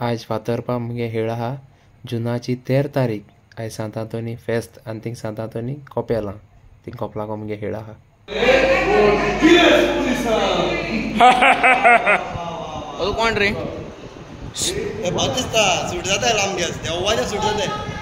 आज फातर्पा मुगे हेळ आहा जुनाची 13 तारीख आयज सांतांतोनी फेस्त आनी थिंग सांतांतोनी कोपेलां थिंग कोपलाको मुगे हेळ आहा. कोण रे बातिस्ता सूट जाता है लामगेस देवाच्या सूट जाता है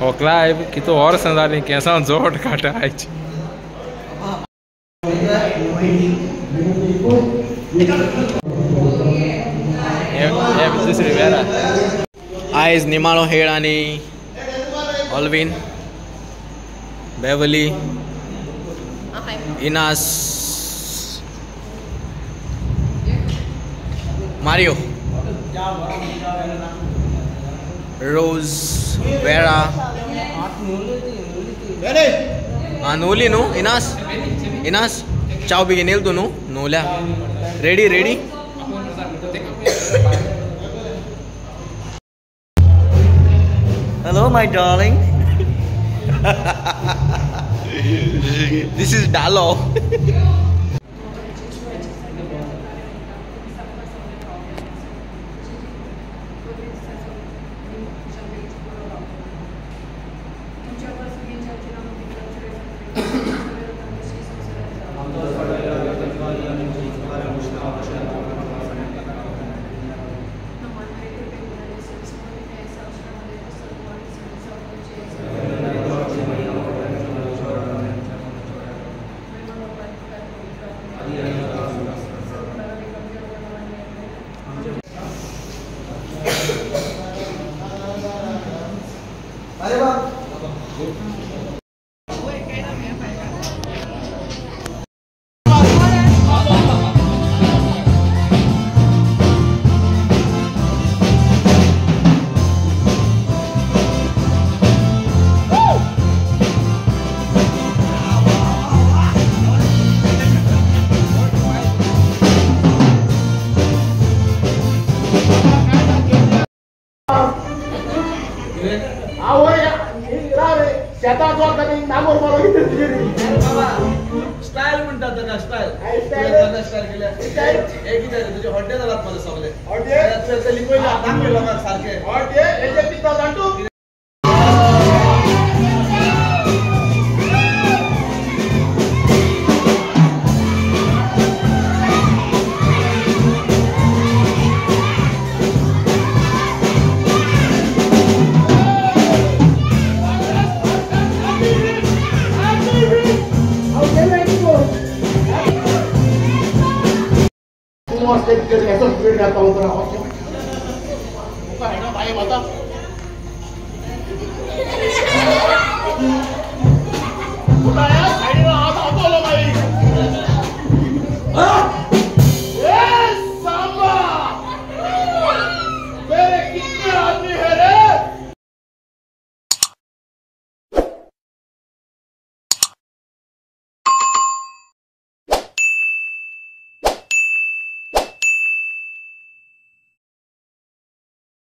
Oclaive, que tu horas andar em quem são zorro cartaz. É, Rivera. आयज निमाळो हेळ आनी ऑल्विन बेवली इनास मारियो रोज वेरा नोली न्हू इनास इनास चाव बेगीन येल तूं न्हू नोल्या ready ready. Hello, my darling. This is Dalo. Style म्हणतात ना स्टाईल स्टाईल केल्या एक तुझे हॉटेल जातात मला सगळे लिंगोयला सारखे Semua saya fikir esok kita datang ke